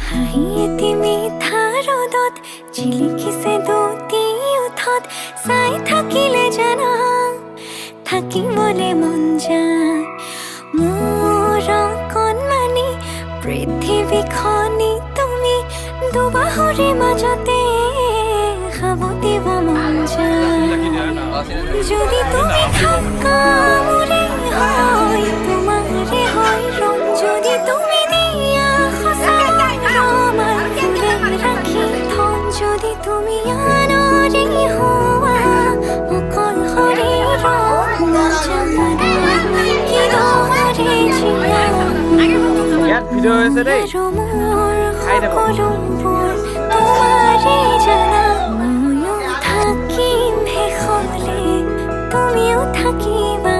হাঁহিয়েতি মিঠা ৰ'দত জিলিকিছে দুটি ওঠত চাই থাকিলে জানা থাকিবলৈ মন যায় মোৰ কণমানি পৃথিৱীখনি তুমি দুবাহুৰিৰ মাজতে খাব দিব মন যায় যদি তুমি থাকা মোৰে হয় তোমাৰে হয় ৰং যদি তুমি দিয়া সঁচাই আমাৰ ফুলে ৰাখি থম যদি তুমি আনৰে হোৱা অকল শৰীৰৰ নাজানা কিদৰে জীয়া ভিডিঅ' হৈছে দেই আৰু মোৰ সকলোবোৰ তোমাৰে জানা ময়ো থাকিম শেষলে তুমিও থাকিবা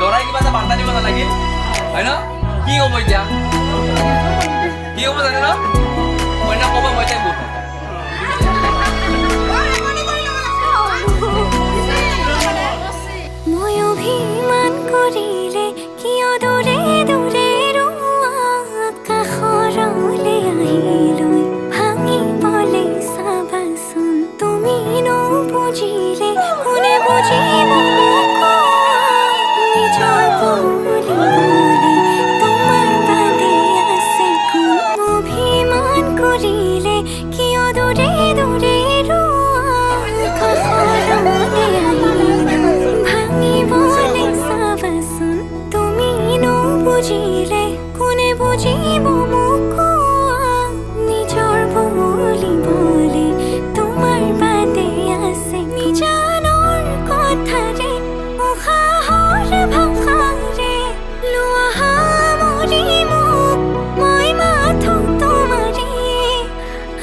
লৰাই কিবা এটা বাৰ্তা দিব নালাগিল হয় ন কি হ'ব এতিয়া কি হ'ব জানে ন কইনা ক'ব মই তাই বহুত মই অভিমান কৰিলে কিয় দূৰে দূৰে কাষৰলে আহিলৈ ভাঙিবলে চাবাচোন তুমি নুবুজিলে কোনে বুজিব নিজৰ বুলি তোমাৰ বাদে আছে কোন অভিমান কৰিলে কিয় দূৰে দূৰে কাষৰলে আহিলৈ ভাঙিবলে চাবাচোন তুমি নুবুজিলে কোনে বুজিব মোক নিজৰ বুলিবলে তোমাৰ বাদে আছে নিজানৰ কথাৰে উশাহৰ ভাষাৰে লোৱা সামৰি মোক মই মাথো তোমাৰে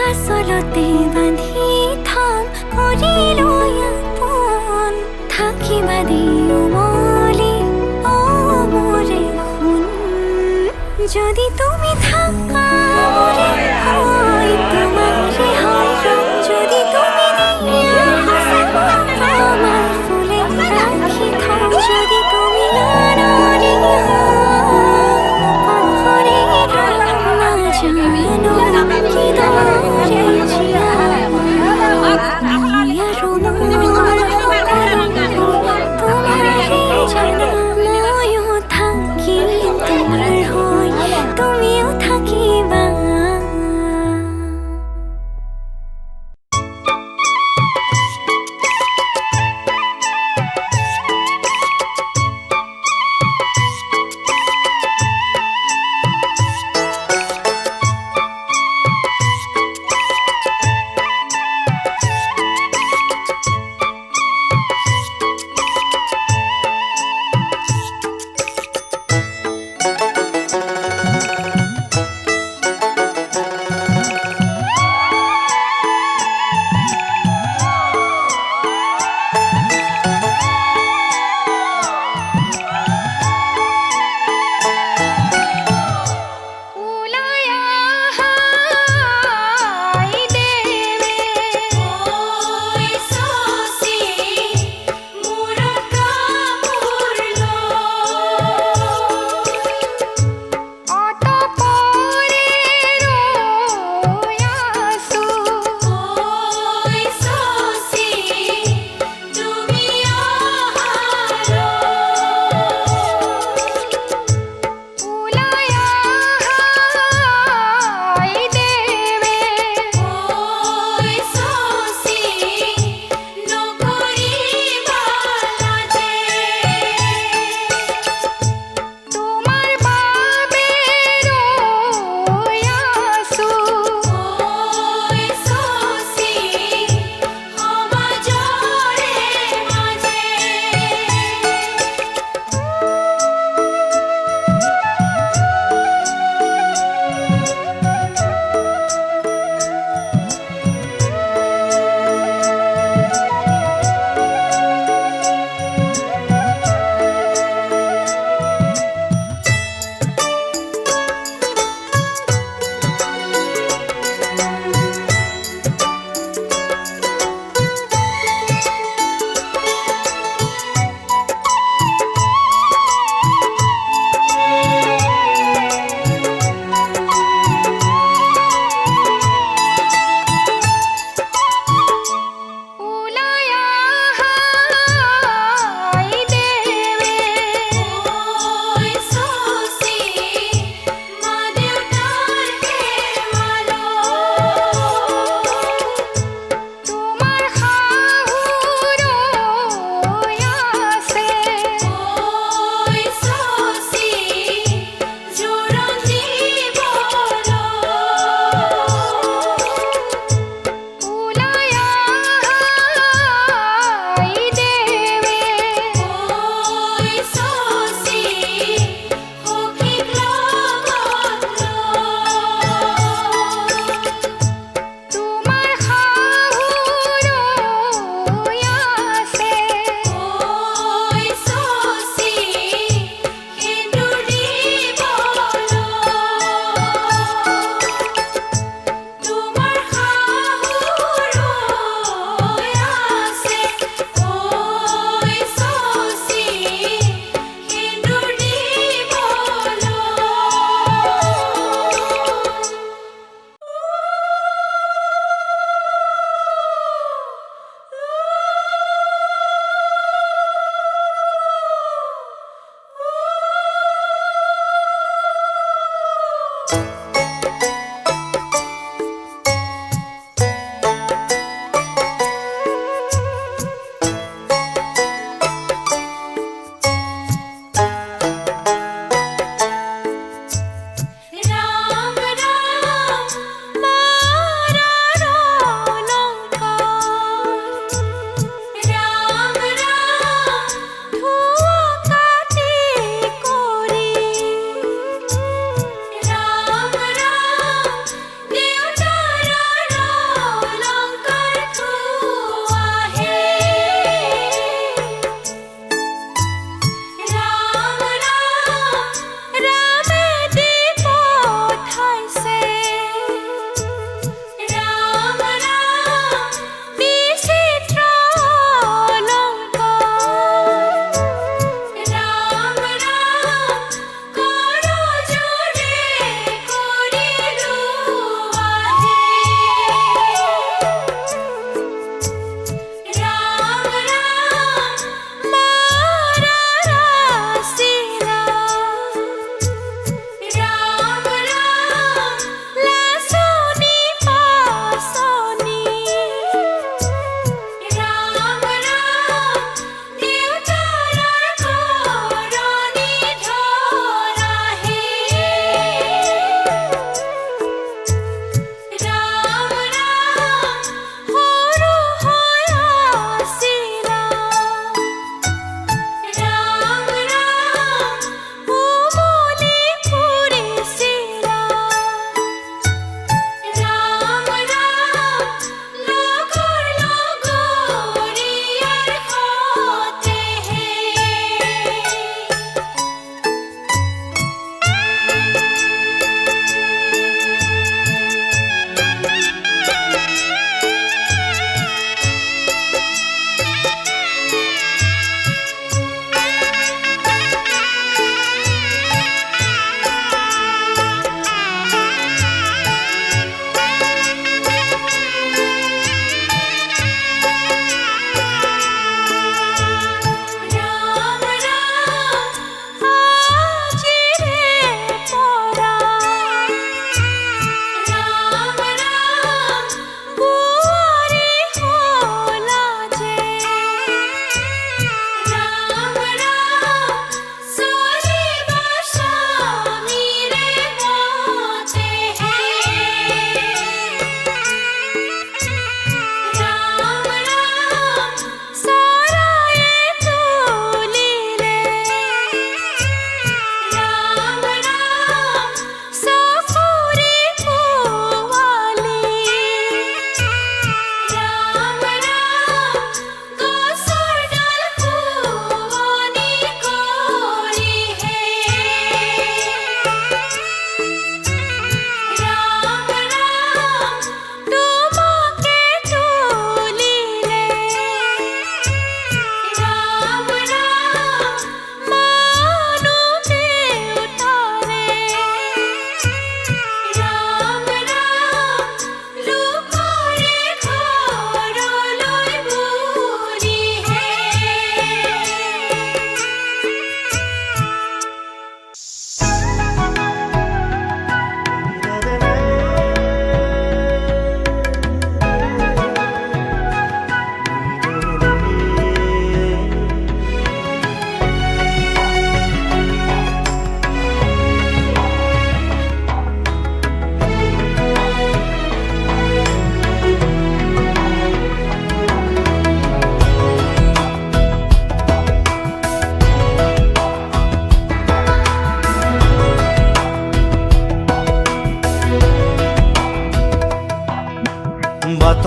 আচলতে বান্ধি থম কৰিলৈ আপোন থাকিবা দিও মলি মোৰে শুন যদি তুমি থাকা মোৰে হয় তোমাৰে হয় ৰং যদি তুমি দিয়া আমাৰ ফুলে ৰাখি থম যদি তুমি আনৰে অকল শৰীৰৰ নাজানো কিদৰে জীয়া আৰু মোৰ তোমাৰে জানা ময়ো থাকিম তোমাৰ হৈ তুমিও থাকিবা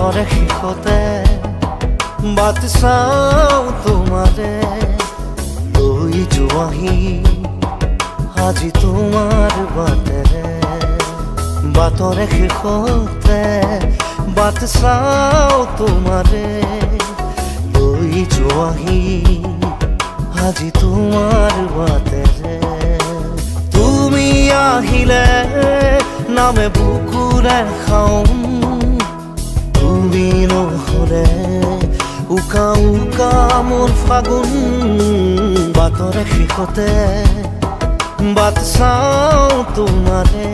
বাটৰে শেষতে বাট চাওঁ তোমাৰে লৈ যোৱাহি আজি তোমাৰ বাটেৰে বাটৰে শেষতে বাট চাওঁ তোমাৰে লৈ যোৱাহি আজি তোমাৰ বাটেৰে তুমি আহিলে নামে বুকুৰে খাওঁ তুমি নহ'লে উকা উকা মোৰ ফাগুন বাটৰে শেষতে বাট চাওঁ তোমাৰে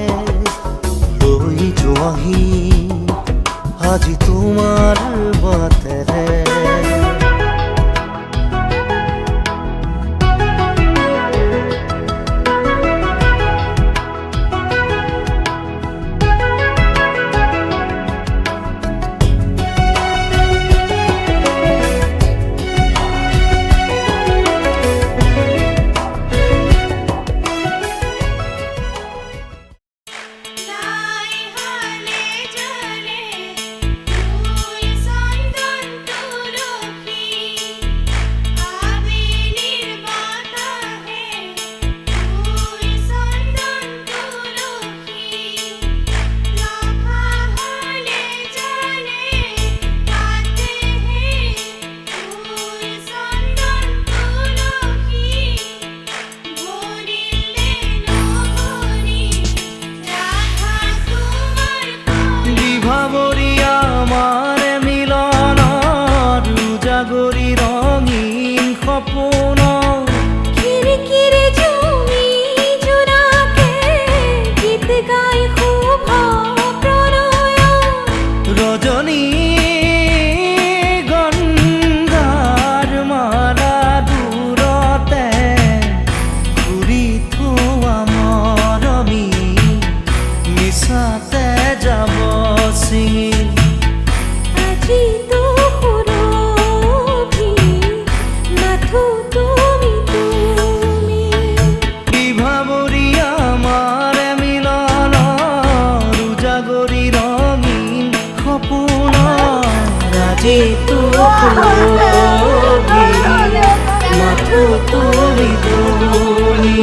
লৈ যোৱাহি আজি তোমাৰ বাটেৰে তাই হালে জলে ফুল সন্দন তুলসী আবেলির বাতাহে ফুল সন্দন তুলসী রাখা হালে জলে তাতে হে ফুল সন্দন তুলসী ভরিলে নগরী রাধা তোমার বিভাবৰী আমাৰ মিলনৰ উজাগৰি ৰঙীন সপোন খিৰিকিৰে জুমি জোনাকে গীত গাই শুভ প্ৰণয় ৰজনী গংগাৰ মালা দূৰতে ঘূৰি থোৱা মৰমী মিছাতে যাব ছিঙি আজি তো সুৰভি মাথো তুমি তুমি বিভাবৰী আমাৰ মিলনৰ উজাগৰি ৰঙীন সপোন ৰাজিটো সুৰভি মাথো তুমি তুমি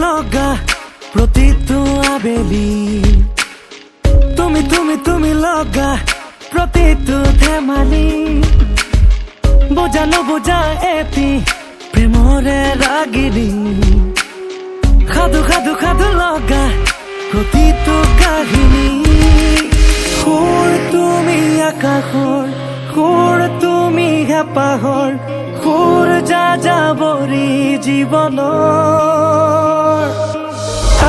লগা প্ৰতিটো আবেলি তুমি লগা প্ৰতিটো ধেমালি বুজা নুবুজা এটি প্ৰেমৰে ৰাগিনী সাধু লগা প্ৰতিটো কাহিনী সুৰ তুমি আকাশৰ সুৰ তুমি হেঁপাহৰ সুৰ যাযাবৰী জীৱনৰ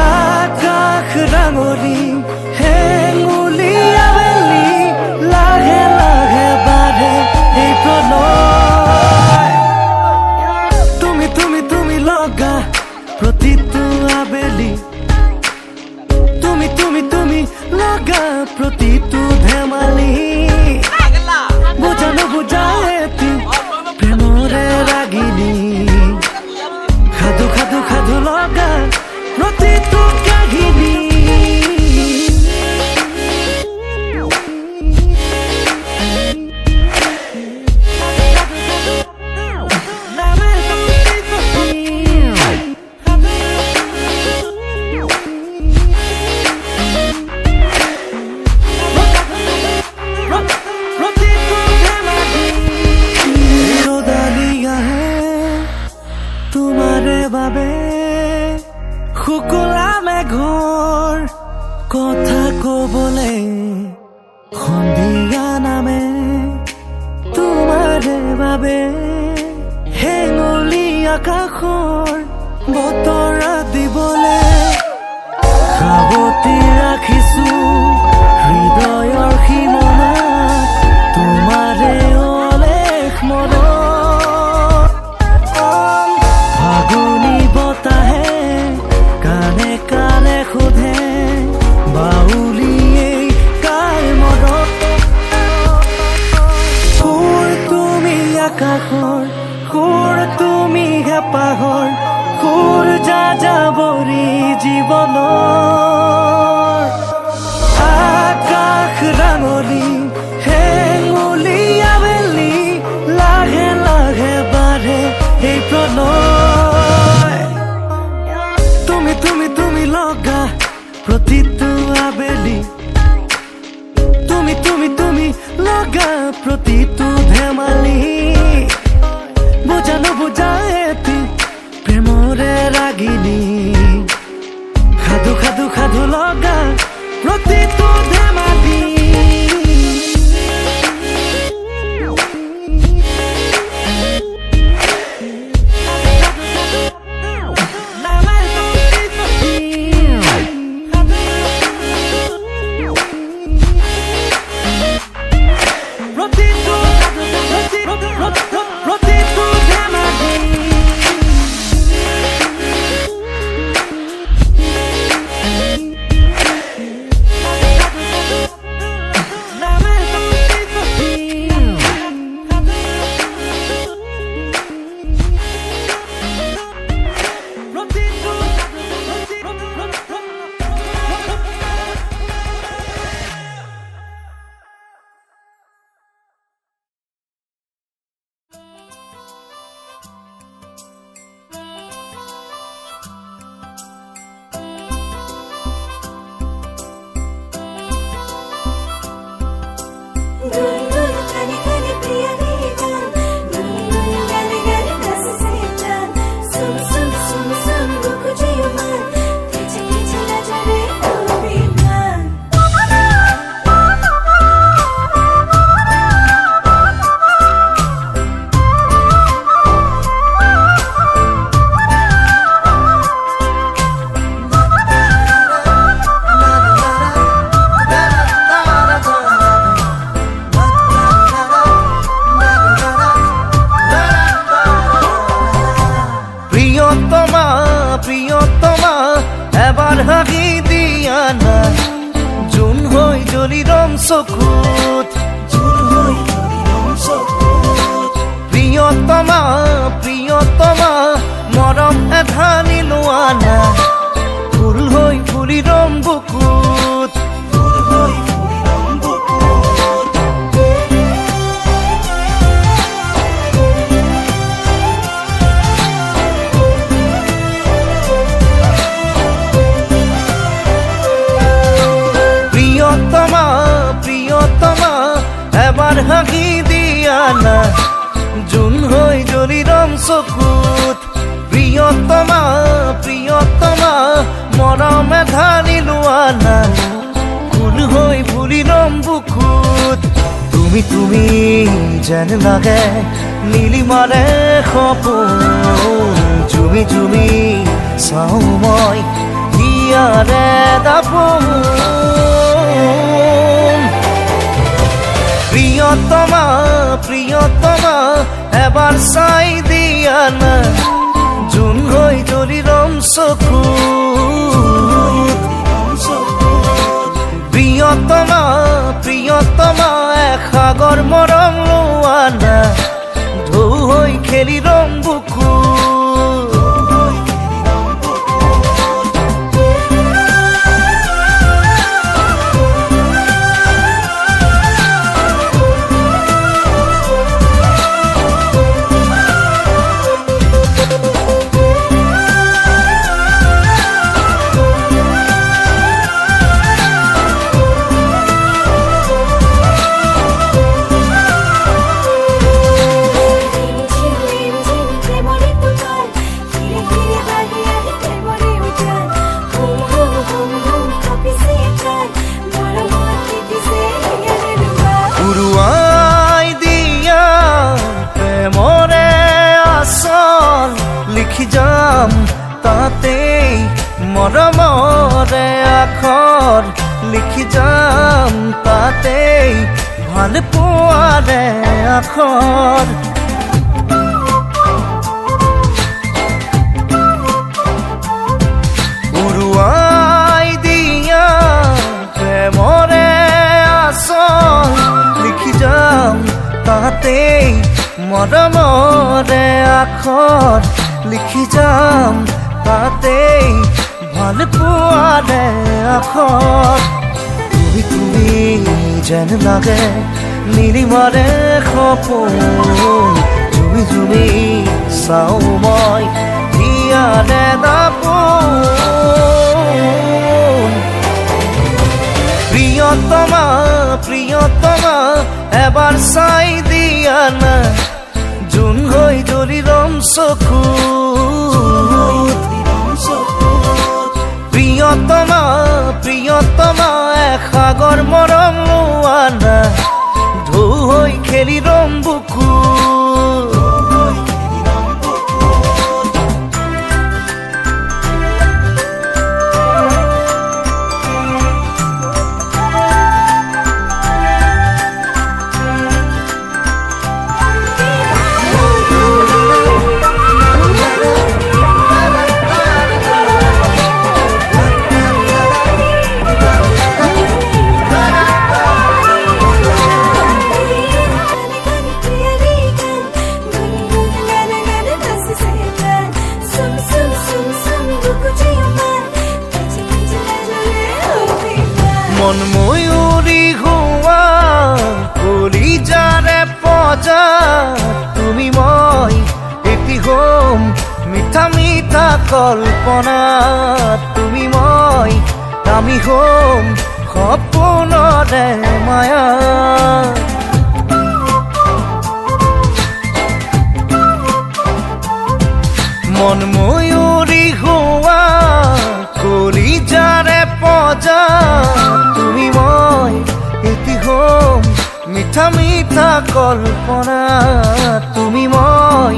আকাশ ৰাঙলী হেঙুলি আবেলি লাহে লাহে বাঢ়ে এই প্ৰণয় তুমি লগা প্ৰতিটো আবেলি তুমি লগা প্ৰতিটো ধেমালি বুজা নুবুজা এটি প্ৰেমৰে ৰাগিনী সাধু লগা প্ৰতিটো কাহিনী শুকুলা মেঘৰ কথা কবলে সন্ধিয়া নামে তোমাৰে বাবে হেঙুলি আকাশৰ বতৰা দিবলে সাৱতি ৰাখিছো হৃদয়ৰ সীমানাত তোমাৰে অলেখ মনত ফাগুনী বতাহে কানে কানে সোধে বাউলিয়েই কাৰ মনত সুৰ তুমি আকাশৰ সুৰ তুমি হেঁপাহৰ সুৰ যাযাবৰী জীৱনৰ আকাশ ৰাঙলী হেঙুলি আবেলি লাহে লাহে বাঢ়ে এই প্ৰণয় তুমি লগা প্ৰতিটো আবেলি তুমি লগা প্ৰতিটো ধেমালি বুজা নুবুজা এটি প্ৰেমৰে ৰাগিনী সাধু লগা প্ৰতিটো ধেমালি প্ৰিয়তমা এবাৰ হাগি দিয়া না জুন হই জলিৰম চকুত প্ৰিয়তমা মৰম এধানি লোৱা না ফুল হৈ ফুলিৰম বুকুত তুমি যেন লাগে নীলিমাৰে সপোন জুমি জুমি চাওঁ মই হিয়াৰে দাপোন প্ৰিয়তমা প্ৰিয়তমা এবাৰ চাই দিয়া না জোন হৈ জ্বলি ৰম চকু প্ৰিয়তমা প্ৰিয়তমা এসাগৰ মৰম লোৱা না ঢৌ হৈ খেলি ৰম বুকু উৰুৱাই দিয়া প্ৰেমৰে আচল লিখি যাম তাতেই মৰমৰে আখৰ লিখি যাম তাতেই ভাল পোৱাৰে আখৰ উৰুৱাই দিয়া প্ৰেমৰে আচল লিখি যাম তাতেই মৰমৰে আখৰ লিখি যাম তাতেই ভাল পোৱাৰে আখৰ তুমি যেন লাগে নীলিমাৰে সপোন জুমি জুমি চাওঁ মই হিয়াৰে দাপোন প্ৰিয়তমা প্ৰিয়তমা এবাৰ চাই দিয়া না জোন হৈ জ্বলি ৰম চকু প্ৰিয়তমা প্ৰিয়তমা এসাগৰ মৰম লোৱা না ঢৌ হৈ খেলি ৰম বুকু মন ময়ূৰী হোৱা কলিজাৰে পজা তুমি মই এটি হোম মিঠা মিঠা কল্পনা তুমি মই আমি হোম সপোনৰে মায়া মন ময়ূৰী হোৱা কলিজাৰে পজা তুমি মই এটি হোম মিঠা মিঠা কল্পনা তুমি মই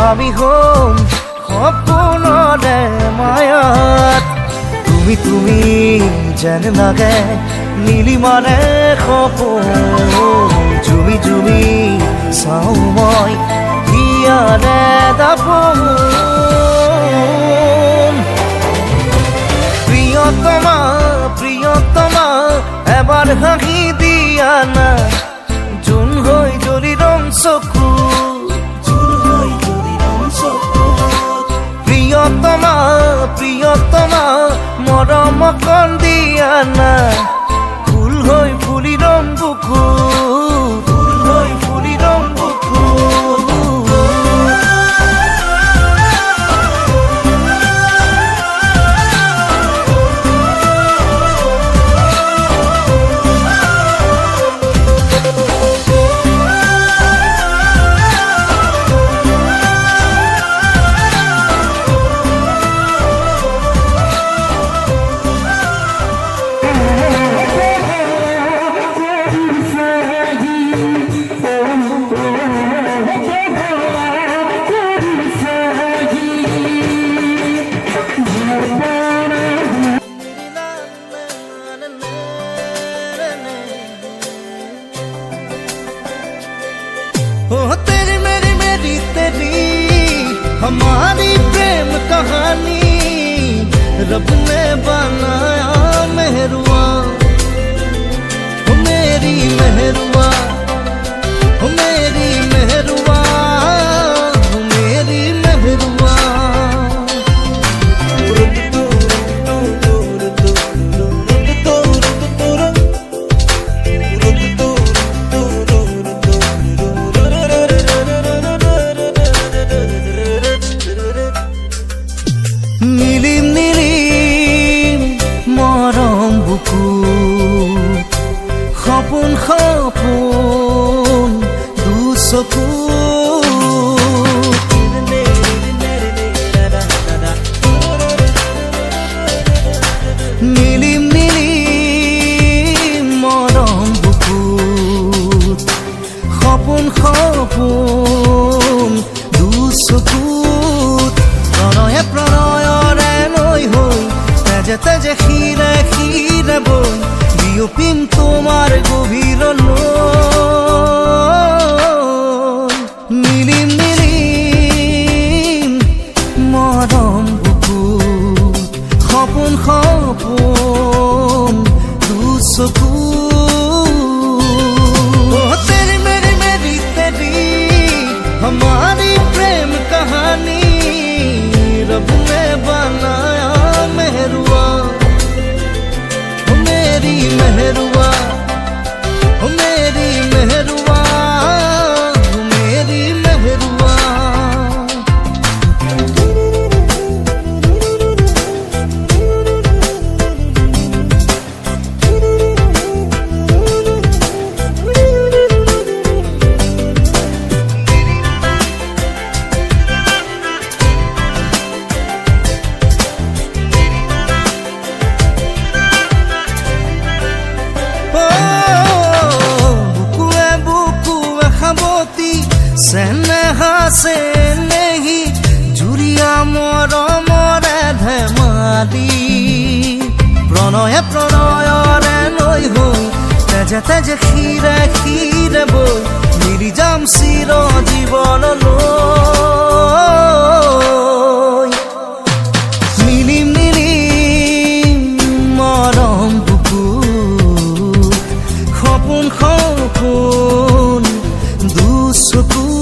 আমি হোম সপোনৰে মায়াত তুমি যেন লাগে নীলিমাৰে সপোন জুমি জুমি চাওঁ মই হিয়াৰে দাপোন প্ৰিয়তমা প্ৰিয়তমা এবাৰ হাঁহি দিয়া না জোন হৈ জ্বলি ৰম চকু প্ৰিয়তমা প্ৰিয়তমা মৰম কণ দিয়া না ফুল হৈ ফুলি ৰম বুকু ফুল হৈ ফুলি ৰম বুকু रब ने बनाया मेहरुआ, ओ मेरी मेहरुआ, ओ मेरी मेहरुआ, ओ मेरी मेहरुआ। নীলিম নীলিম মরম বুকু, সপোন সপোন দুচকু, নীলিম নীলিম মরম বুকু, সপোন সপোন দুচকুত, প্ৰণয়ে প্ৰণয়ৰে নৈ হৈ তেজে তেজে শিৰে শিৰে বৈ বিয়পিম তোমাৰ গভীৰলৈ। নীলিম নীলিম মৰম বুকুত, সপোন সপোন দুচকুত। তেৰি মেৰি মেৰি তেৰি हमारी प्रेम कहानी, रब ने बनाया मेहरुआ, ओ मेरी मेहरुआ, ओ मेरी मेहरुआ, ओ मेरी मेहरुआ। বুকুৱে বুকুৱে সাৱতি চেনেহা চেনেহী জুৰিয়া মৰমৰে ধেমালি, প্ৰণয়ে প্ৰণয়ৰে নৈ হৈ তেজে তেজে শিৰে শিৰে বৈ মিলি যাম চিৰ জীৱনলৈ। নীলিম নীলিম মৰম বুকুত, সপোন সপোন দুচকুত।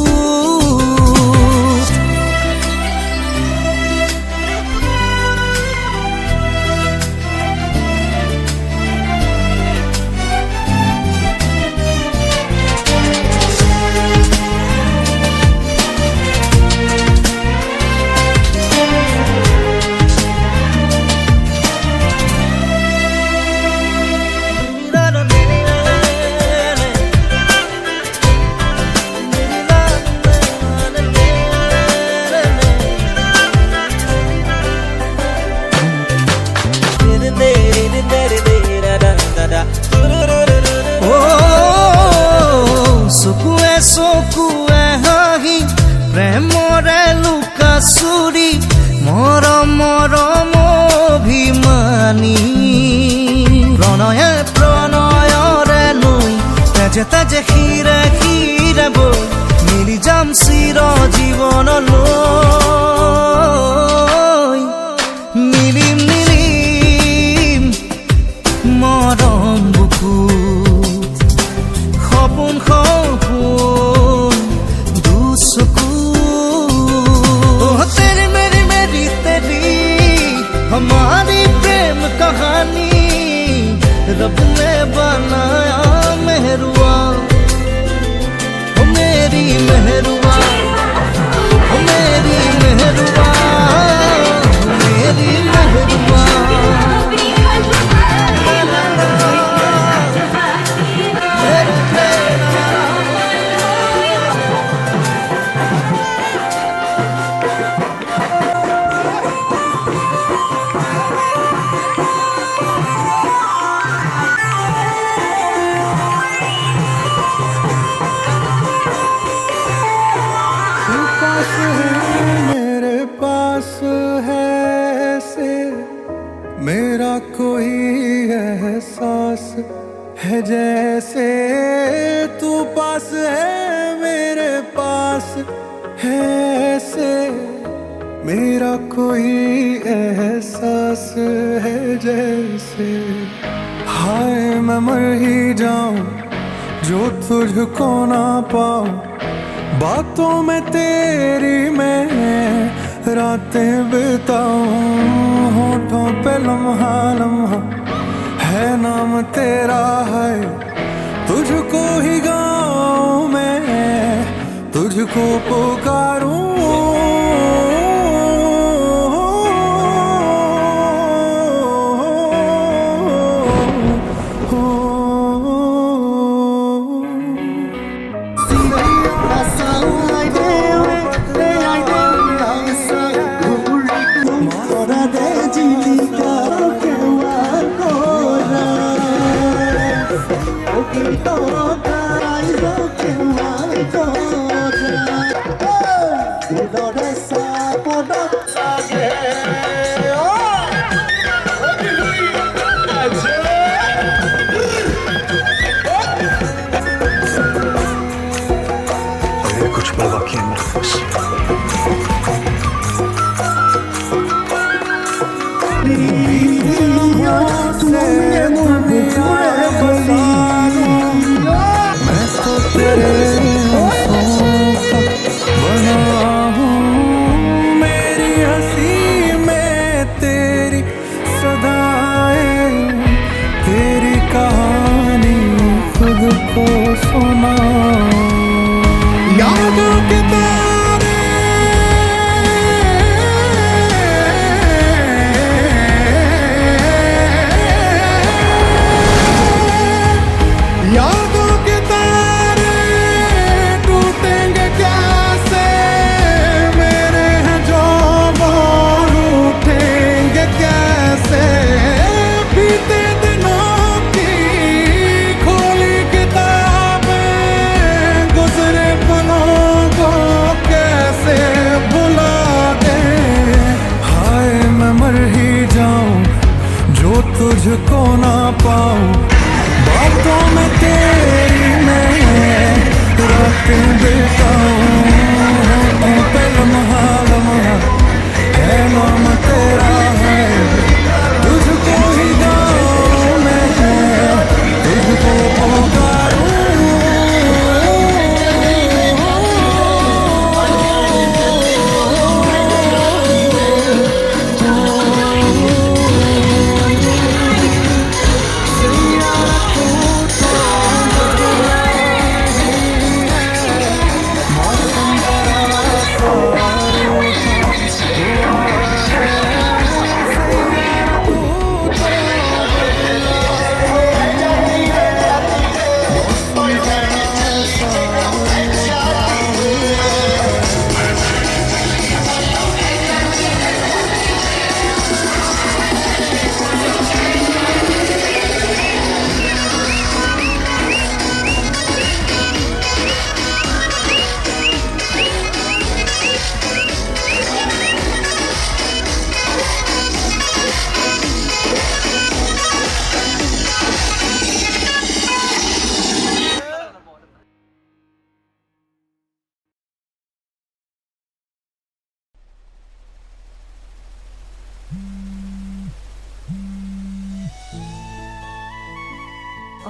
চকুৱে চকুৱে হাঁহি প্ৰেমৰে লুকা চুৰি মৰম মৰম অভিমানী, প্ৰণয়ে প্ৰণয়ৰে নৈ তেজে তেজে শিৰে শিৰে বৈ মিলি যাম চিৰ জীৱনলৈ। নীলিম নীলিম মৰম বুকুত, সপোন সপোন দুচকুত। তেৰি মেৰি মেৰি তেৰি हमारी प्रेम कहानी, रब ने बनाया मेहरुआ, ओ मेरी मेहरुआ, ओ मेरी मेहरुआ, ओ मेरी मेहरुआ। मेरे पास है ऐसे मेरा कोई एहसास है, जैसे तू पास है मेरे पास है ऐसे मेरा कोई एहसास है जैसे हाय मैं मर ही जाऊं जो तुझको ना पाऊं बातों में तेरी मैं रातें बिताऊं होठों पे लम्हा लम्हा है नाम तेरा है तुझको ही गाऊं मैं तुझको पुकारूं कुछ पल बाकी है मेरे पास मैं तो तेरे बना हूँ मेरी हंसी में तेरी सदाएं तेरी कहानी खुद को सुना यादों के तारे यादों के तारे टूटेंगे कैसे मेरे हैं जो बोल उठेंगे कैसे बीते दिनों की खोली किताबें गुजरे पलों को कैसे भुला दे हाय मैं मर ही जाऊं जो तुझको ना पाऊं बातों में तेरी मैं रातें बिताऊं होठों पे लम्हा लम्हा है नाम तेरा है तुझको ही गाऊं मैं तुझको पुकारूं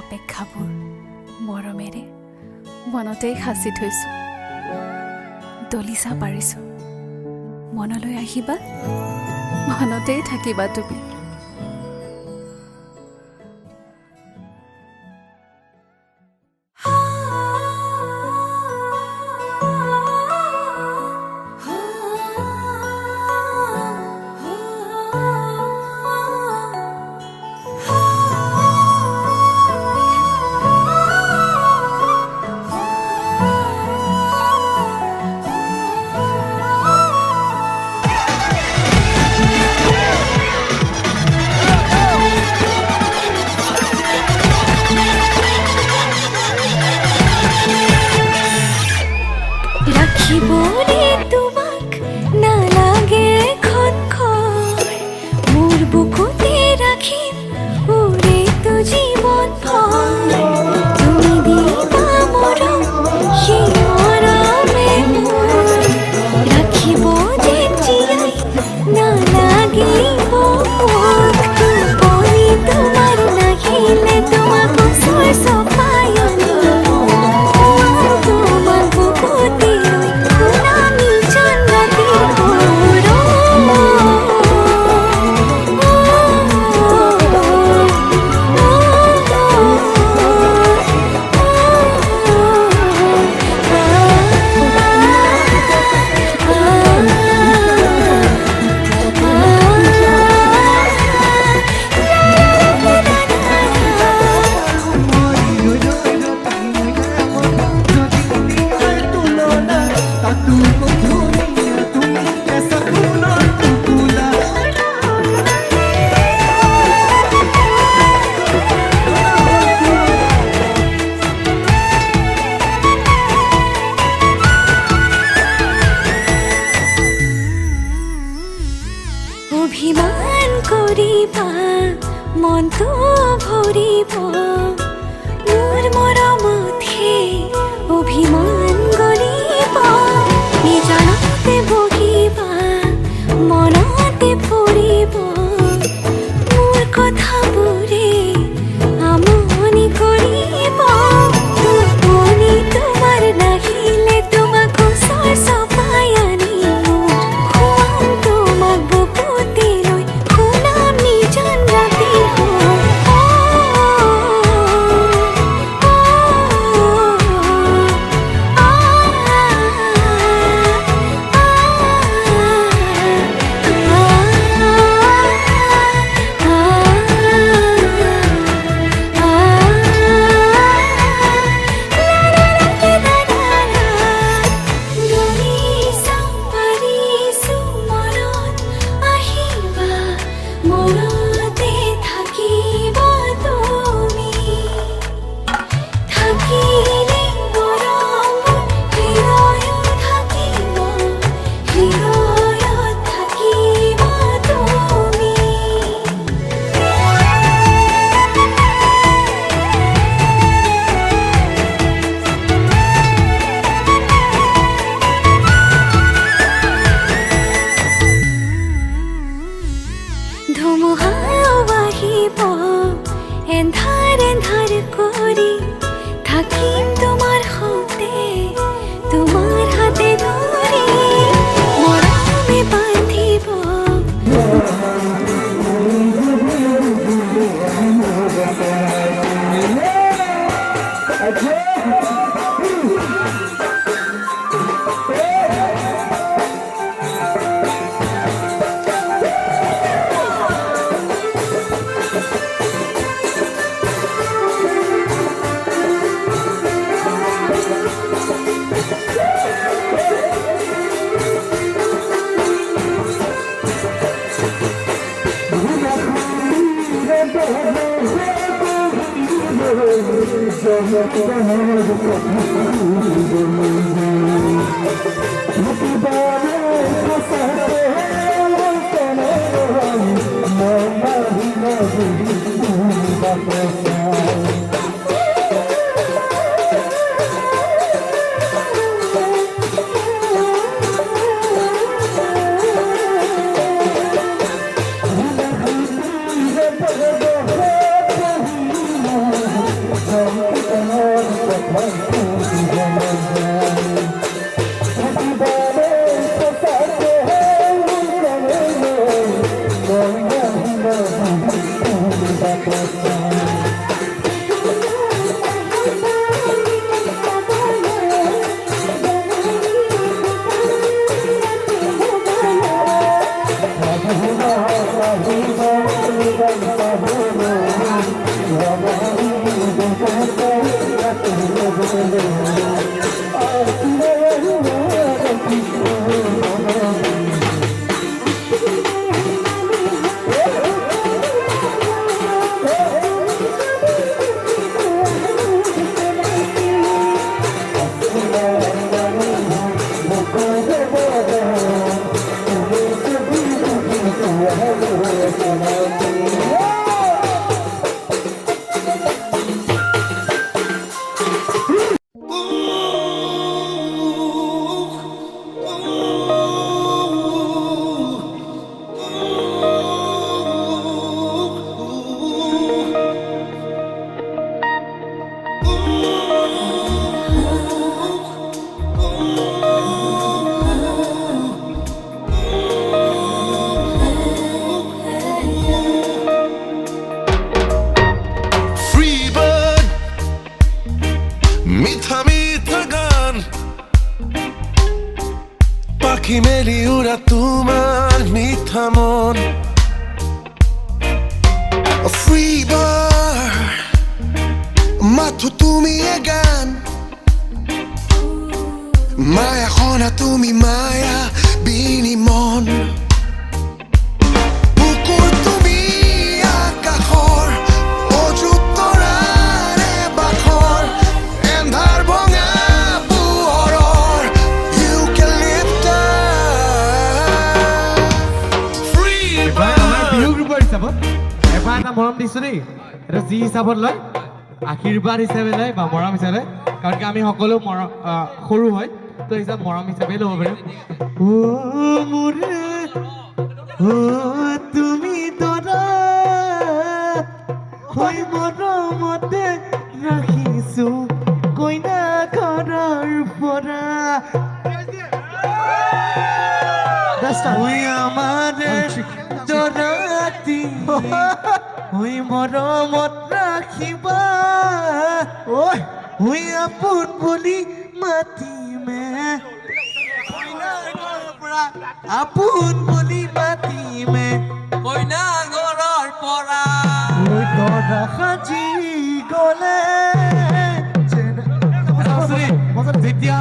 অপেক্ষাবোৰ মৰমেৰে মনতেই সাঁচি থৈছোঁ দলিচা পাৰিছোঁ মনলৈ আহিবা মনতেই থাকিবা তুমি ৰাখিব যে জিয়াই কৰিবা মনটো ভৰিব মোৰ মৰমতহে অভিমান গৰিব নিজানতে বহিবা মনতে পৰিব মোৰ কথাবোৰে আমনি কৰিব টোপনি তোমাৰ নাহিলে তোমাক ওচৰ চপাই আনি খুৱাম তোমাক বুকুতে লৈ শুনাম নিজান ৰাতি মনতে থাকিবা তুমি থাকিলে মৰম হৃদয়ত থাকিব হৃদয়ত থাকিবা তুমি ধুমুহাও আহিব এন্ধাৰ এন্ধাৰ কৰি থাকিম তোমাৰ সতে তোমাৰ হাতে ধৰি মৰমে বান্ধিব পাখি মেলি উড়া তোমার মিঠা মন ফ্রি বার্ড মাথো তুমি এ গান মায়া খনা তুমি মায়া বিনি মন বুকুর তুমি আকাশৰ অযুত তৰাৰে বাখৰ এন্ধাৰ ভঙা পোহৰৰ ইউকেলিপ্টাছ ফ্ৰী বাৰ্ড হিচাপত এবাৰ এটা মৰম দিছোঁ দেই এইটো যি হিচাপত লয় আশীৰ্বাদ হিচাপে লয় বা মৰম হিচাপে কাৰণ কি আমি সকলো মৰম সৰু হয় তো হিচাপ মৰম হিচাপে ল'ব পাৰিম তুমি দৰা হৈ মৰমতে ৰাখিছো কইনা ঘৰৰ পৰা আমাৰ দৰাতি হৈ মৰমত ৰাখিবা হৈ আপোন বুলি মাতিমে আপোন বুলি মাতিমে কইনা ঘৰৰ পৰা দৰা সাজি গলে যেতিয়া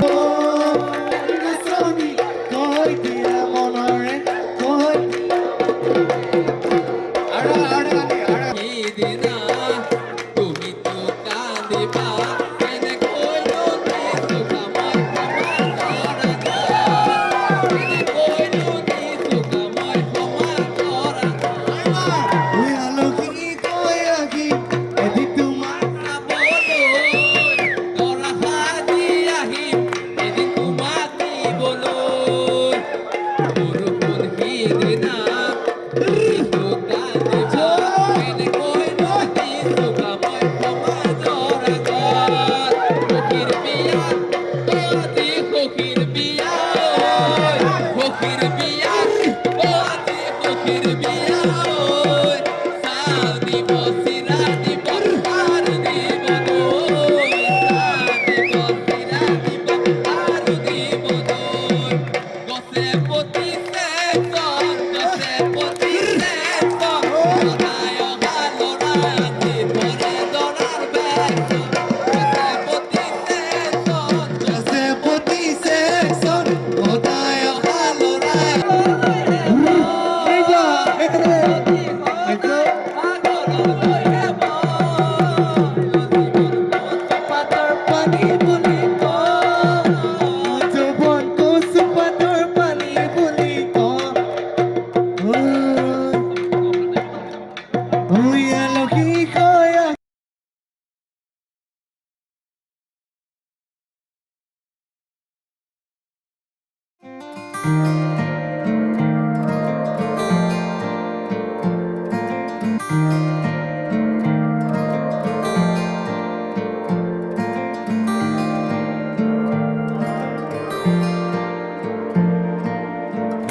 কৈ দিয়া মনৰে কৈ সিদিনা তুমি তো কান্দিবা এনেকৈ দিছো কামৰ এনেকৈ দিছো কামৰ আলহী কৈ আহি এদি তোমাৰ দৰা সাজি আহিম এদিন তোমাক দিবলৈ বৰষুণ সিদিনা তুমি তো কান্দিবা এনেকৈ দিছো কামৰ সমাজৰ আগত সখীৰ বিয়াত আজি সখীৰ বিয়া সখীৰ বিয়াত আজি সখীৰ বিয়া চাও দিব চিৰা দিব আৰু দিব দৈ চাও দিব চিৰা দিব আৰু দিব দৈ গছে পতিছে গছে পতিছে সদায় অহা ল'ৰা আজি ধৰে দৰাৰ বেগ গছে পতিছে আছে পতিছে চন সদায় অহা ল'ৰা পাতৰ পানী বুলি যৌৱন কচু পাতৰ পানী বুলি আলহী কৈ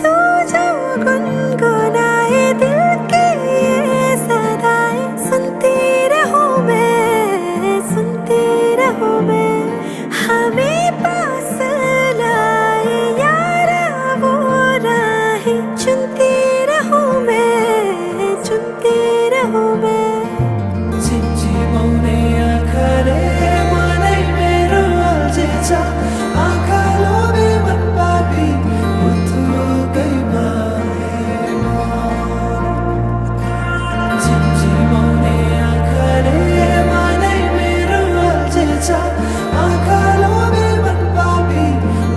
तू जो गुनगुनाए दिल के ये सदाएं सुनती रहूं मैं हमें पास लाए यार वो राहें चुनती रहूं मैं मौने आखरे मनै मेरो अल्झेछ आँखालो मन पापी मुथुकै मौने आखरे मनै मेरो अल्झेछ आँखालो मन पापी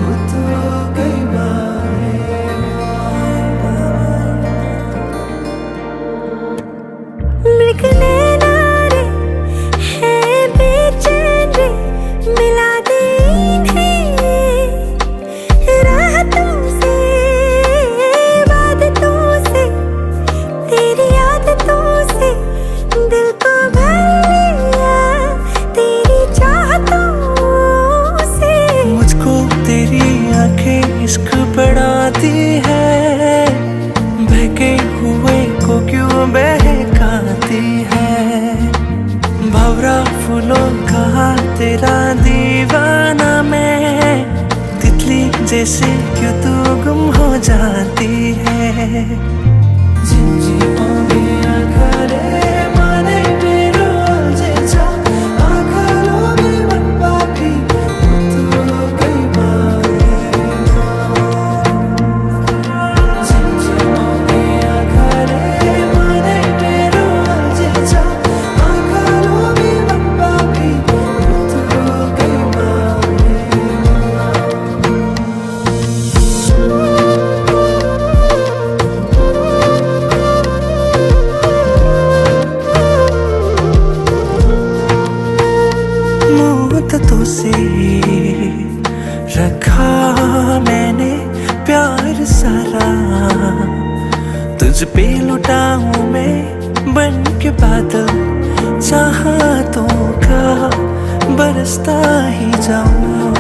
मुथुकै मृग नैना रे है बेचैन रे मिला दे इन्हें राहतों से वादतों से तेरी आदतों से दिल को भर लिया तेरी चाहतों से मुझको तेरी आंखें इश्क बढ़ाती है बहके हुए को क्यों बहकाती है भंवरा फूलों का तेरा दीवाना मैं तितली जैसे क्यों तू गुम हो जाती है मनै मेरो अल्झेछ आँखालो मन पापी मुथुकै मनै मेरो अल्झेछ आँखालो मन पापी मुथुकै तू तुझ पे लुटाऊं मैं बन के बादल, चाहतों का बरसता ही जाऊं।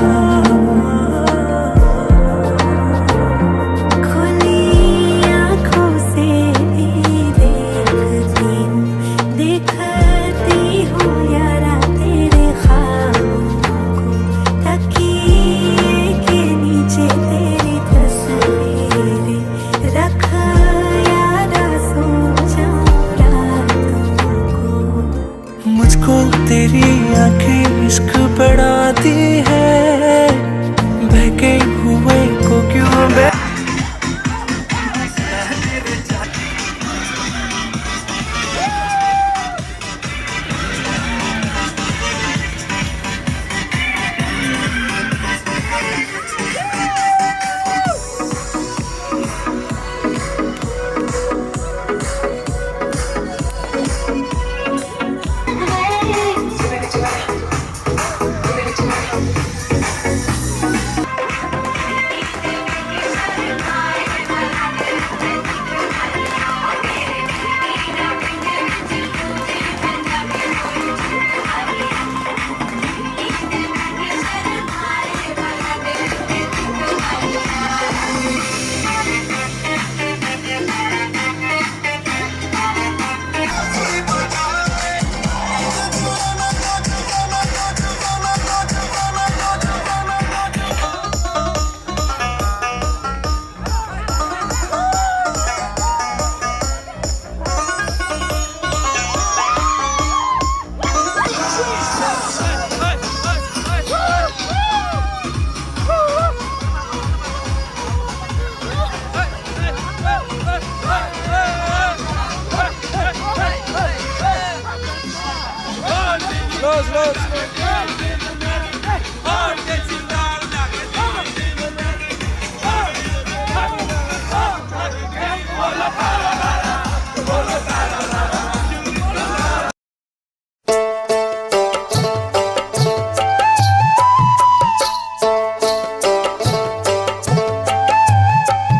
खुली आँखों से भी देखती हूँ, देखती हूँ यारा तेरे ख्वाबों को, तकिए के नीचे तेरी तस्वीरें रख यारा, सो जाऊं रातों को। मुझको तेरी आंखें इश्क बढ़ाती है, बहके हुए को क्यों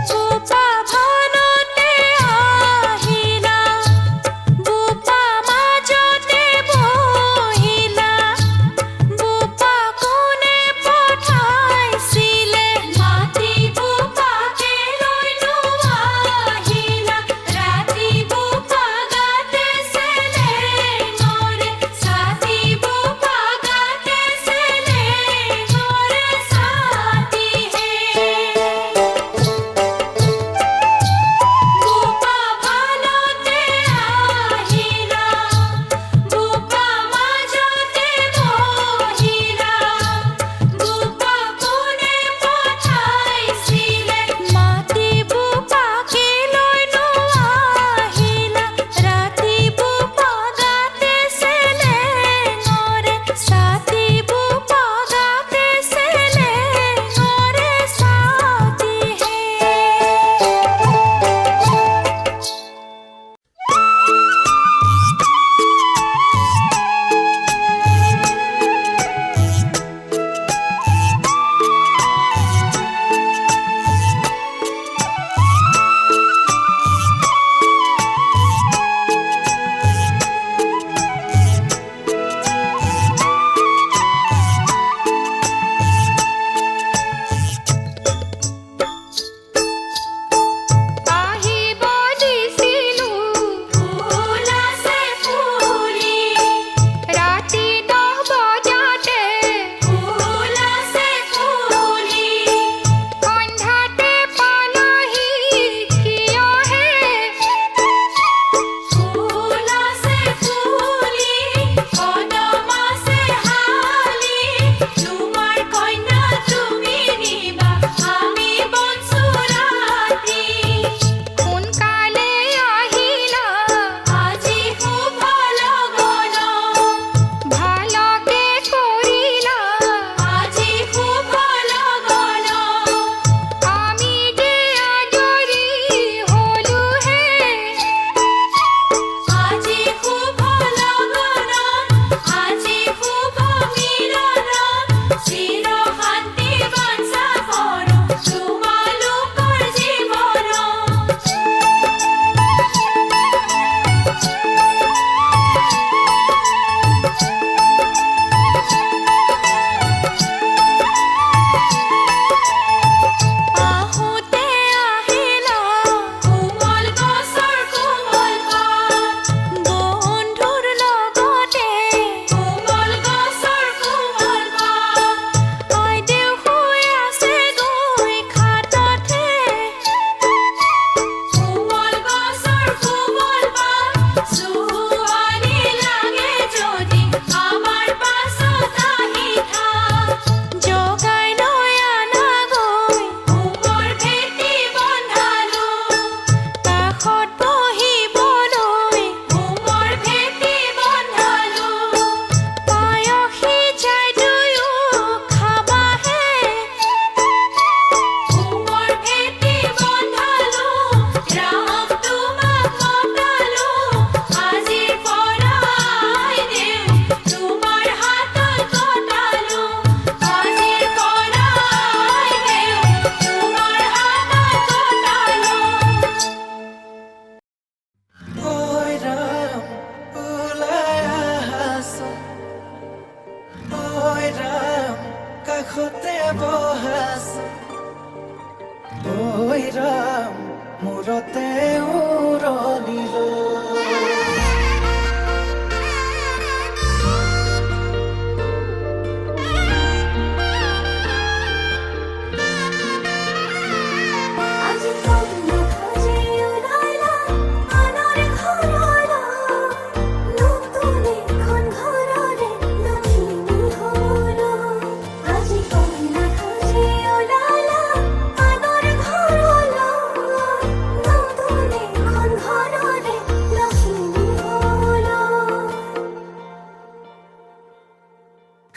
বোপা ভানতে আহিলা, বোপা মাজতে বহিলা,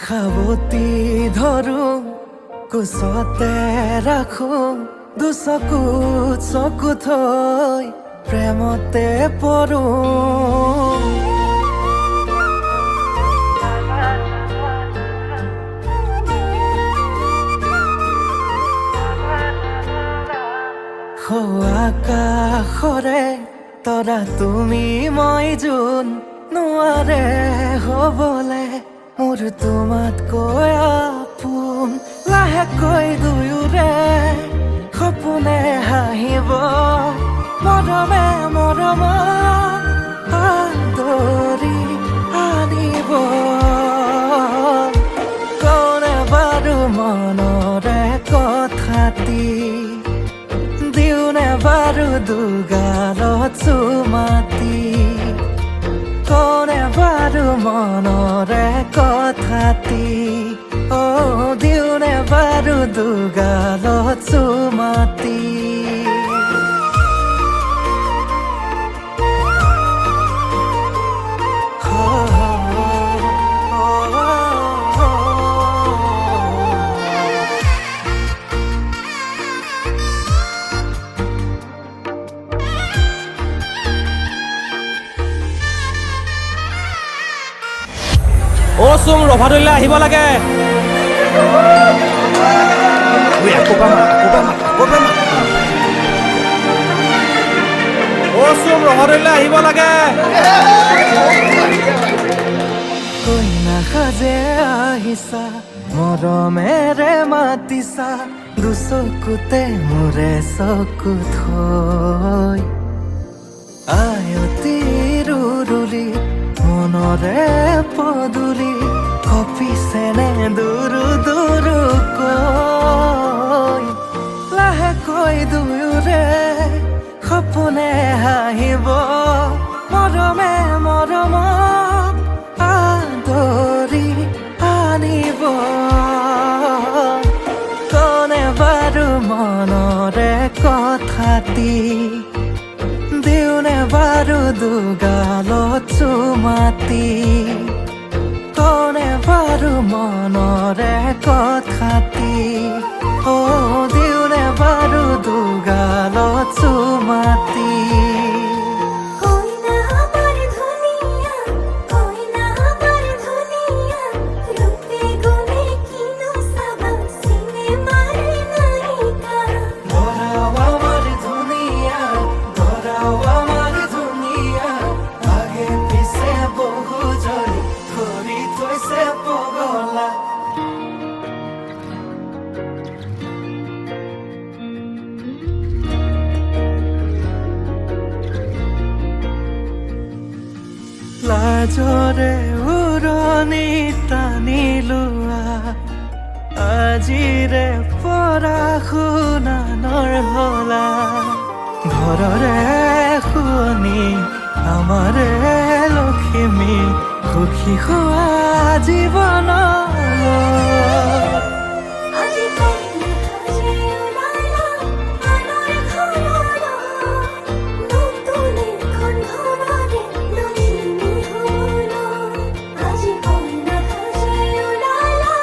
সাৱতি ধৰো কোচতে ৰাখো দুচকুত চকু থৈ প্ৰেমতে পৰো আকাশৰে তৰা তুমি মই যোন নোৱাৰে হ'বলে মোৰ তোমাতকৈ আপোন লাহেকৈ দুয়োৰে সপোনে হাঁহিব মৰমে মৰম আদৰি আনিব কোনে বাৰু মনৰে কথাটি দিওনে বাৰু দুগালত চুমাতি কোনে বাৰু মনৰে কথাটি দিওনে বাৰু দুগালত চুমাতি অ চুম ৰভাদলৈ আহিব লাগে অ চুম ৰভাদলৈ আহিব লাগে কইনা সাজে আহিছা মৰমেৰে মাতিছা দুচকুতে মোৰে চকু থৈ আয়তি ৰুৰুলি মনৰে পদূলি কপিছেনে দুৰু দুৰুকৈ লাহেকৈ দুয়োৰে সপোনে হাঁহিব মৰমে মৰম আদৰি আনিব কোনে বাৰু মনৰে কথাটি দিওনে বাৰু দুগালত চুমাতি কোনে বাৰু মনৰে কথাটি দিওনে বাৰু দুগালত চুমাতি কইনা আমার ধুনিয়া কইনা আমার ধুনিয়া রূপে গুণে কিনো সাবা সিনেমার নায়িকা ধরাও আমার দুনিয়া ধরাও আমার দুনিয়া আগে পিছে বহু জনি ধৰি থৈছে পগলা লাজৰে উৰণি টানি লোৱা আজিৰে পৰা শুনানৰ হলা ঘৰৰে শুৱনি আমাৰে লখিমী সুখী হোৱা জীৱনলৈ আজি কইনা সাজে ওলালা আনৰ ঘৰৰ নতুন এখন ঘৰৰে লখিমী হ'ল আজি কইনা সাজে ওলালা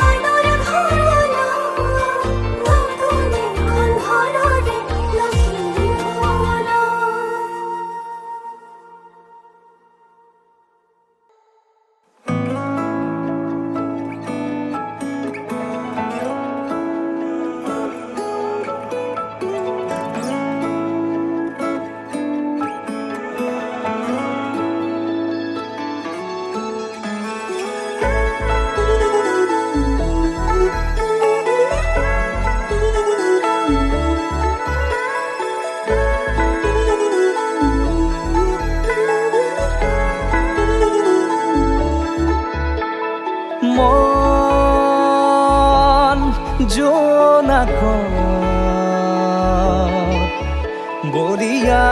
আনৰ ঘৰৰ নতুন এখন ঘৰৰে লখিমী হ'ল মন জোনাক বৰিয়া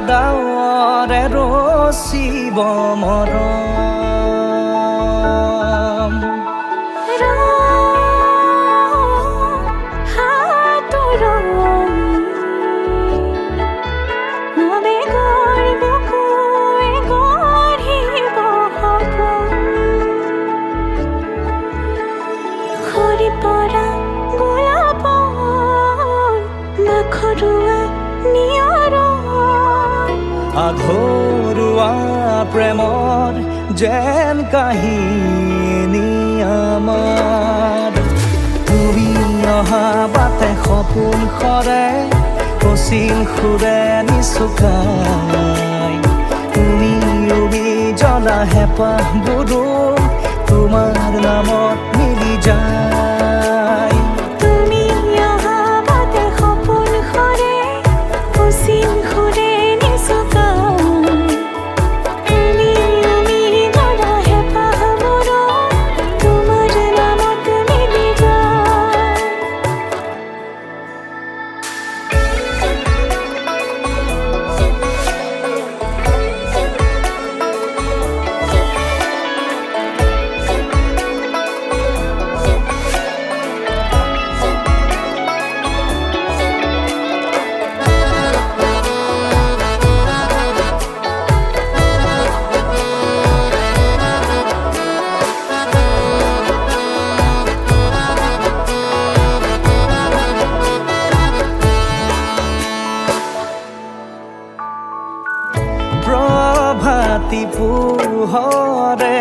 ডাৱৰে ৰচিব মৰম প্ৰেমৰ যেন কাহিনী আমাৰ তুমি অহা বাটে সপোন সৰে কচিল সুৰে নিচুকাই তুমি জ্বলা হেঁপাহবোৰো তোমাৰ নামত মিলি যায় তুমি অহা বাটে সপোন সৰে কচিল সুৰে নিচুকাই তুমি জ্বলা হেঁপাহবোৰো তোমাৰ নামত মিলি যায় প্ৰভাতী পোহৰে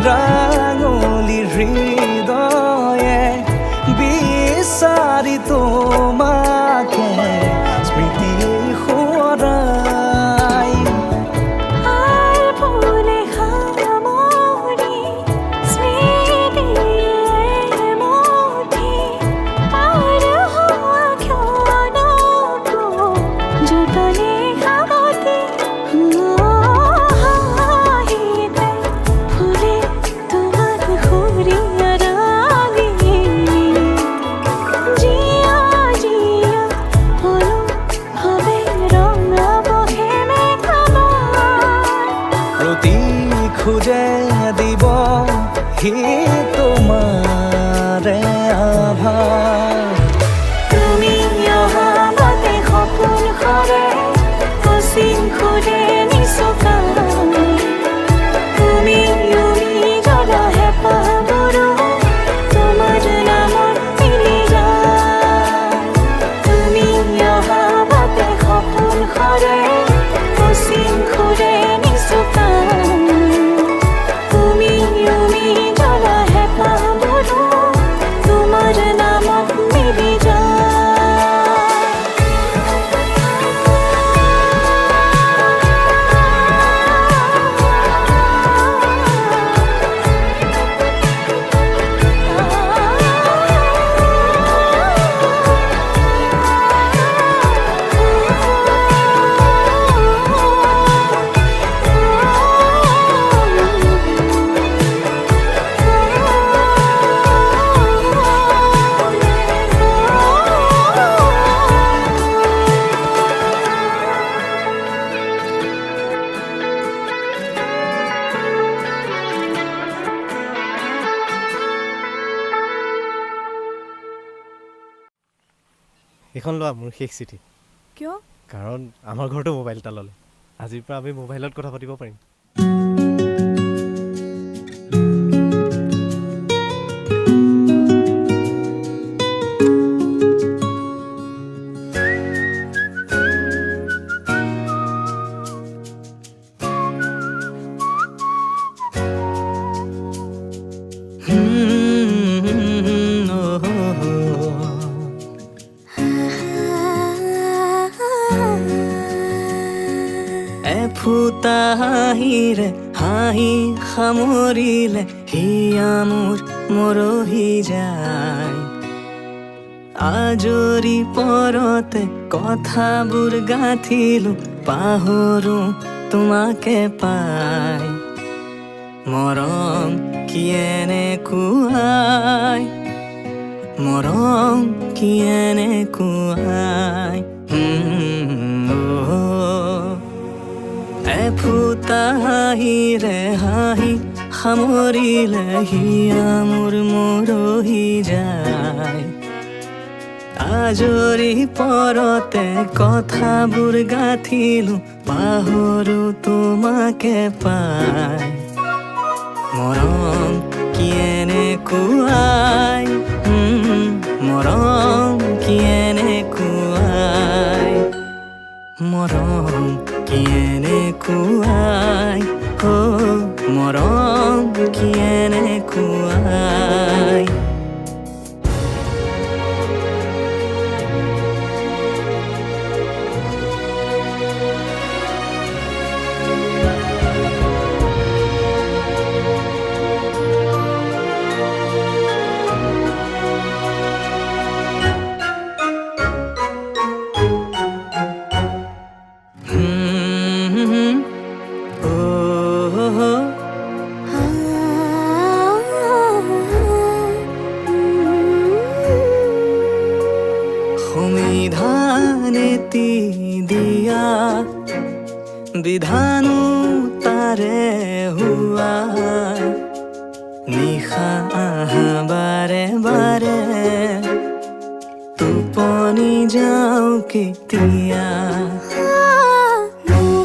ৰাঙলী হৃদয়ে বিচাৰি তোমাকে স্মৃতি সোঁৱৰাই আর ফুলে খামরি স্মৃতিয়ে মুঠি পার হওয়া ক্ষণকো যতনে খাগতি হাহিতে ফুলে তোমার খুরিয়া রাগি জিয়া জিয়া হলো হবে রঙা বহে মেঘামার প্ৰতি খোজে দিব হি তোমাৰে আভাৰ তুমি অহা বাটে সপোন সৰে কচিল সুৰে নিচুকাই তুমি জ্বলা হেঁপাহবোৰো তোমাৰ নামত মিলি যায় তুমি অহা বাটে সপোন সৰে কচিল সুৰে নিচুকাই তুমি জ্বলা হেঁপাহবোৰো তোমাৰ নামত মিলি যায় এইখন লোৱা মোৰ শেষ চিঠি কিয় কাৰণ আমাৰ ঘৰতো মোবাইল এটা ল'লে আজিৰ পৰা আমি মোবাইলত কথা পাতিব পাৰিম ফুটা হাঁহিৰে হাঁহি সামৰিলে হিয়া মোৰ মৰহি যায় আজৰি পৰতে কথাবোৰ গাঁঠিলো পাহৰো তোমাকে পাই মৰম কি এনেকুৱাই মৰম কি এনেকুৱাই ফুটা হাঁহিৰে হাঁহি সামৰিলে হিয়া মোৰ মৰহি যায় আজৰি পৰতে কথাবোৰ গাঁঠিলো পাহৰো তোমাকে পাই মৰম কি এনেকুৱাই মৰম কি এনেকুৱাই মৰম কি এনেকুৱাই সংবিধানেতি দিয়া বিধানো তাৰে হোৱা নিশা আহা বাৰে বাৰে টোপনি যাওঁ কেতিয়া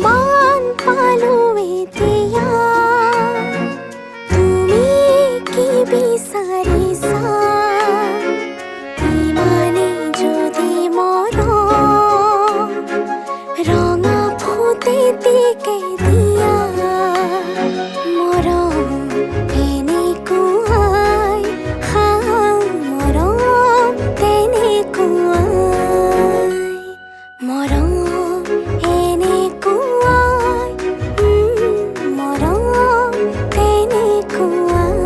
মান পালো এতিয়া তুমি কি বিচাৰিছা ইমানে যদি মৰম ৰঙা ফুটেটিকে দিয়া মৰম এনেকুৱাই মৰম তেনেকুৱাই মৰম এনেকুৱাই মৰম তেনেকুৱাই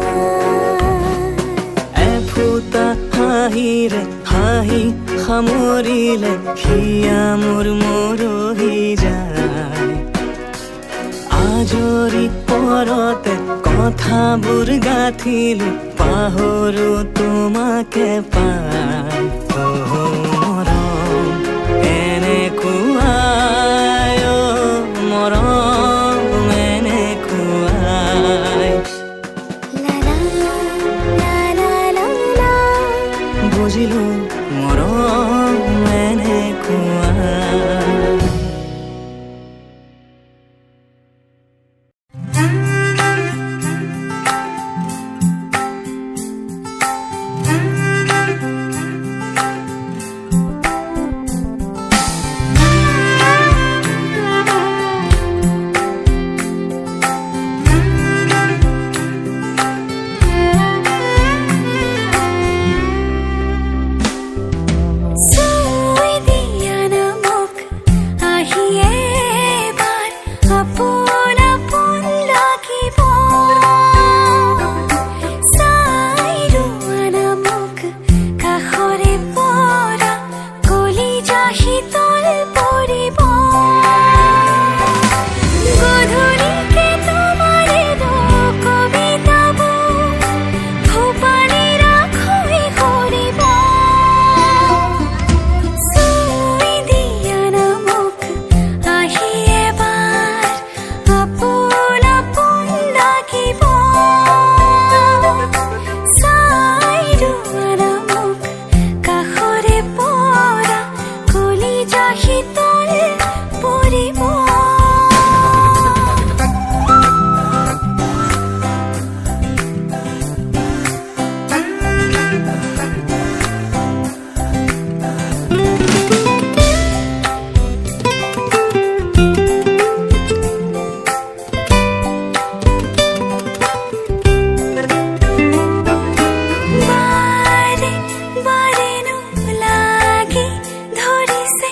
এফুটা হাঁহিৰে হাঁহি সামৰিলে হিয়া মোৰ মৰহি যায় আজৰি পৰতে কথাবোৰ গাঁঠিলো পাহৰো তোমাকে পাই মৰম এনেকুৱাই মৰম এনেকুৱাই লা লা লা লা লা লা বুজিলো মৰম এনেকুৱাই সুই দিয়া না মোক আহি এবাৰ আপোন আপোন লাগিব চাই ৰোৱা না মোক কাষৰে পৰা কলিজা শীতল পৰিব গধূলিকে তোমাৰে কবিতাবোৰ খোপানি ৰাখি কৰিব সুই দিয়া না মোক আহি এবাৰ আপোন আপোন লাগিব চাই ৰোৱা না মোক কাষৰে পৰা কলিজা শীতল পৰিব বাৰে বাৰেনো লাগি ধৰিছে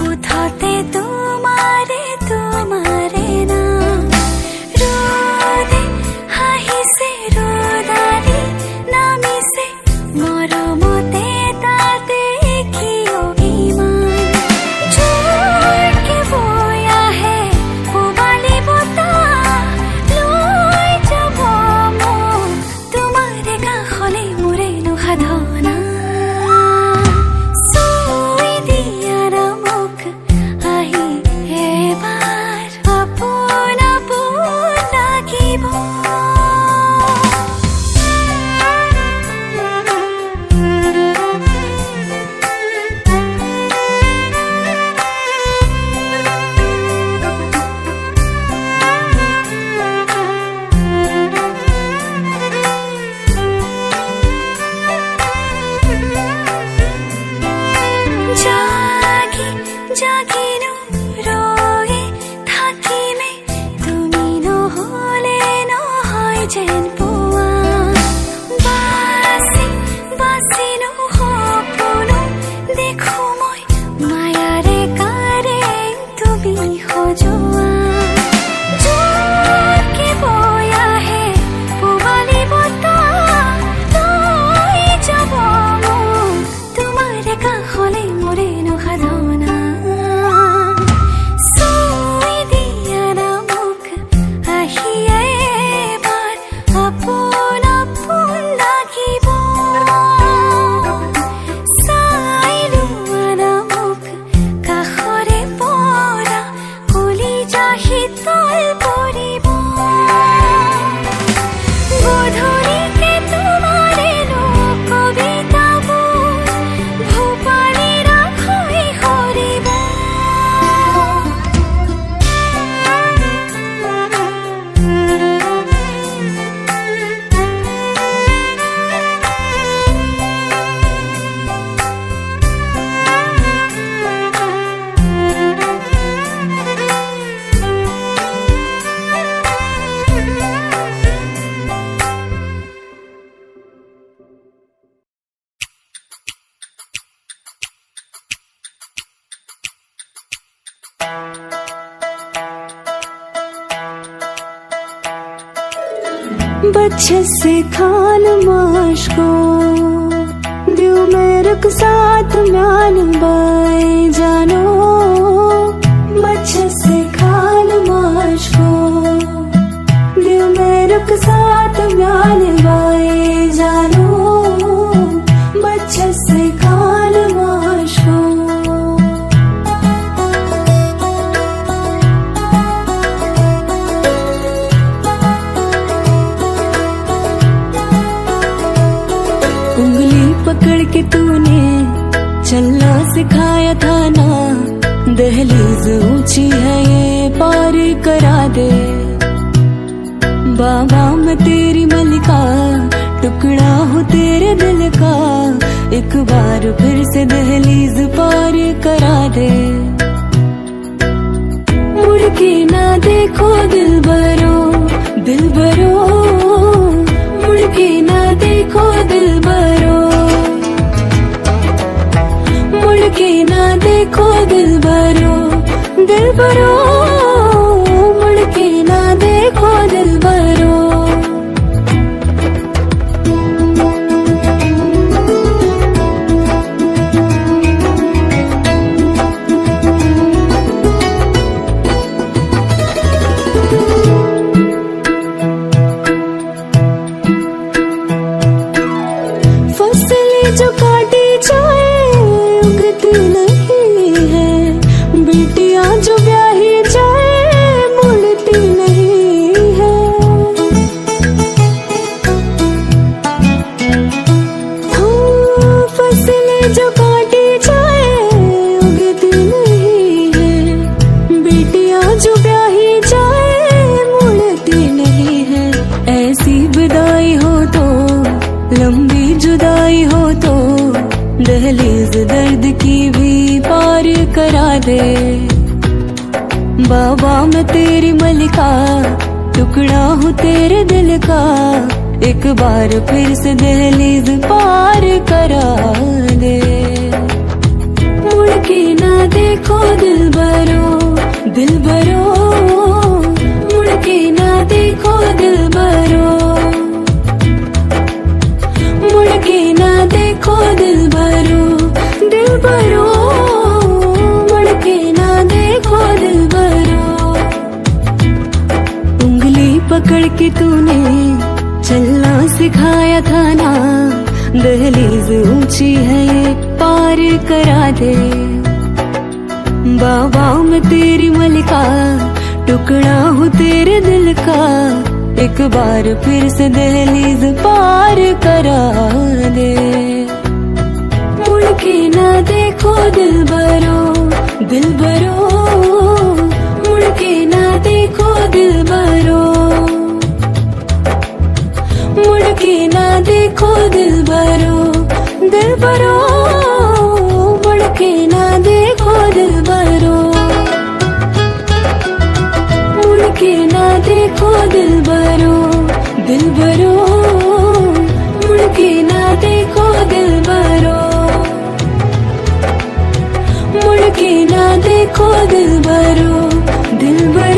উঠতে তোমাৰে তোমাৰে নাম ৰ'দে হাঁহিছে ৰ'দালি নামিছে মৰমতে তাতে কিয় ইমান জোৰকে বৈ আহে পূবালী বতাহ লৈ যাব মোক তোমাৰে কাষলে মোৰেনো সাধনা চুই দিয়া না মোক আহি এবাৰ আপোন আপোন লাগিব জাগি জাগিনো ৰৈ থাকিমে তুমি নহ'লে নহয় যেন পোৱা বাচি বাচিনো সপোনো দেখো মই মায়াৰে কাৰে তুমি সজোৱা জোৰকে বৈ আহে পূবালী বতাহ লৈ যাব মোক তোমাৰে কাষলে মোৰেনো সাধনা চুই দিয়া না মোক আহি बच्चे से खान माश को दिल में रुक साथ म्यान बाई जानो बच्चे से खान माश को दिल में रुक साथ म्यान बाई जानो बच्चे से खान माश को उंगली पकड़ के तूने चलना सिखाया था ना दहलीज ऊंची है ये पार करा दे बाबा मैं तेरी मलिका टुकड़ा हूँ तेरे दिल का एक बार फिर से दहलीज पार करा दे मुड़ के ना देखो दिल भरो मुड़ के ना देखो दिल भरो मुड़ के ना देखो दिल भरो मुड़ के ना देखो दिल भरो फसलें जो काटी जाए उगती नहीं है बेटियां जो ब्याही जाए मुड़ती नहीं है फसलें जो काटी जाए उगती नहीं है बेटियां जो ब्याही जाए मुड़ती नहीं है ऐसी विदाई हो तो लंबी जुदाई हो तो दहलीज दर्द की भी पार करा दे बाबा मैं तेरी मलिका टुकड़ा हूँ तेरे दिल का एक बार फिर से दहलीज पार करा दे मुड़ के ना देखो दिल भरो मुड़ के ना देखो दिल भरो मुड़ के ना देखो दिल भरो मुड़ के ना देखो दिल भरो उंगली पकड़ के तूने चलना सिखाया था ना दहलीज ऊंची है ये पार करा दे बाबा मैं तेरी मलिका टुकड़ा हूँ तेरे दिल का एक बार फिर से दहलीज पार करा दे मुड़ के ना देखो दिल भरो मुड़ के ना देखो दिल भरो मुड़ के ना देखो दिल भरो मुड़ के ना देखो दिल भरो मुड़ के ना देखो दिल भरो मुड़ के ना देखो दिल भरो मुड़ के ना देखो दिल भरो